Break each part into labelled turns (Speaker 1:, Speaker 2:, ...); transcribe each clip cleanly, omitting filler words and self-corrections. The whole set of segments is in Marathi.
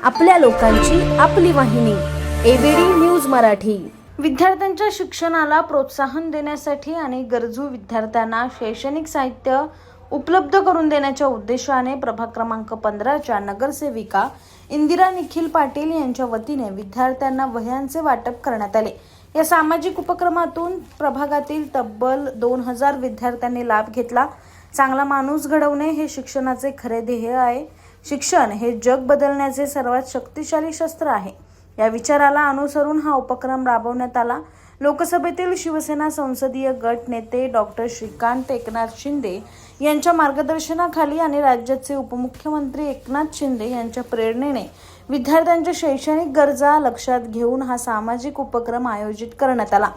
Speaker 1: आपल्या लोकांची आपली वाहिनी एबीडी न्यूज मराठी। विद्यार्थ्यांच्या शिक्षणाला प्रोत्साहन देण्यासाठी आणि गरजू विद्यार्थ्यांना शैक्षणिक साहित्य उपलब्ध करून देण्याच्या उद्देशाने प्रभाग क्रमांक 15च्या नगरसेविका इंदिरा निखिल पाटील यांच्या वतीने विद्यार्थ्यांना वह्यांचे वाटप करण्यात आले। या सामाजिक उपक्रमातून प्रभागातील तब्बल 2000 विद्यार्थ्यांनी लाभ घेतला। चांगला माणूस घडवणे हे शिक्षणाचे खरे ध्येय आहे। शिक्षण हे जग बदलण्याचे सर्वात शक्तिशाली शस्त्र आहे। या विचाराला अनुसरून हा उपक्रम राबवण्यात आला। लोकसभेतील शिवसेना संसदीय गट नेते डॉक्टर श्रीकांत एकनाथ शिंदे यांच्या मार्गदर्शनाखाली आणि राज्याचे उपमुख्यमंत्री एकनाथ शिंदे यांच्या प्रेरणेने विद्यार्थ्यांच्या शैक्षणिक गरजा लक्षात घेऊन हा सामाजिक उपक्रम आयोजित करण्यात आला।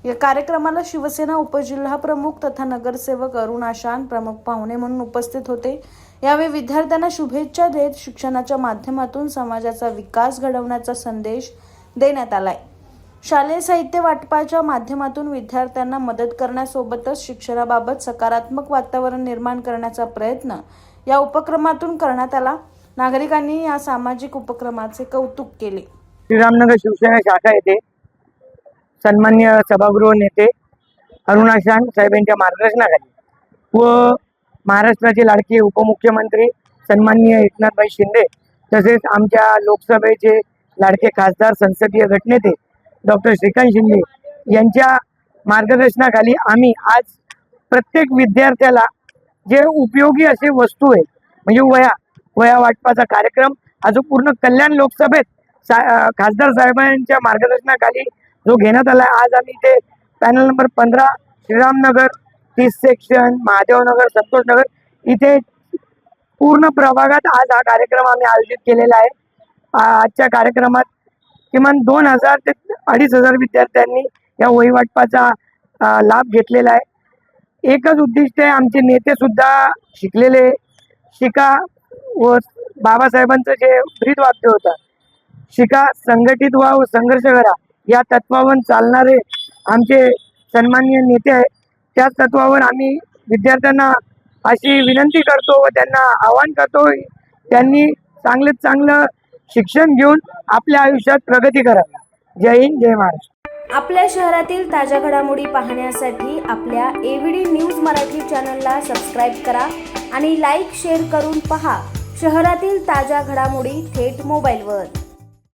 Speaker 1: या कार्यक्रमाला शिवसेना उपजिल्हा प्रमुख तथा नगरसेवक अरुण आशान प्रमुख पाहुणे म्हणून उपस्थित होते। यावेळी विद्यार्थ्यांना शुभेच्छा देत शिक्षणाच्या माध्यमातून समाजाचा विकास घडवण्याचा संदेश देण्यात आलाय। शालेय साहित्य वाटपाच्या माध्यमातून विद्यार्थ्यांना मदत करण्यासोबतच शिक्षणाबाबत सकारात्मक वातावरण निर्माण करण्याचा प्रयत्न या उपक्रमातून करण्यात आला। नागरिकांनी या सामाजिक उपक्रमाचे कौतुक केले।
Speaker 2: श्रीरामनगर शिवसेना शाखा येथे सन्मान्य सभागृह नेते अरुण आशान साहेबांच्या मार्गदर्शनाखाली व महाराष्ट्राचे लाडके उपमुख्यमंत्री सन्माननीय एकनाथभाई शिंदे तसेच आमच्या लोकसभेचे लाडके खासदार संसदीय गटनेते डॉक्टर श्रीकांत शिंदे यांच्या मार्गदर्शनाखाली आम्ही आज प्रत्येक विद्यार्थ्याला जे उपयोगी असे वस्तू आहे म्हणजे वह्या वाटपाचा कार्यक्रम हा जो पूर्ण कल्याण लोकसभेत खासदार साहेबांच्या मार्गदर्शनाखाली जो घेण्यात आला। आज आम्ही इथे panel number 15 Shriramnagar 30 section Mahadevnagar Santoshnagar इथे पूर्ण प्रभागात आज हा कार्यक्रम आम्ही आयोजित केलेला आहे। आजच्या कार्यक्रमात किमान 2000 ते 2500 विद्यार्थ्यांनी या वही वाटपाचा लाभ घेतलेला आहे। एकच उद्दिष्ट आहे, आमचे नेते सुद्धा शिकलेले शिका व बाबासाहेबांचं जे ब्रीद वाक्य होतं शिका संघटित व्हा व संघर्ष करा या तत्वावर चालणारे आमचे सन्माननीय नेते आहेत। त्याच तत्वावर आम्ही विद्यार्थ्यांना अशी विनंती करतो व त्यांना आवाहन करतो त्यांनी चांगलं शिक्षण घेऊन आपल्या आयुष्यात प्रगती करावी। जय हिंद, जय महाराष्ट्र।
Speaker 1: आपल्या शहरातील ताज्या घडामोडी पाहण्यासाठी आपल्या एबीडी न्यूज मराठी चॅनलला सबस्क्राईब करा आणि लाईक शेअर करून पहा शहरातील ताज्या घडामोडी थेट मोबाईलवर।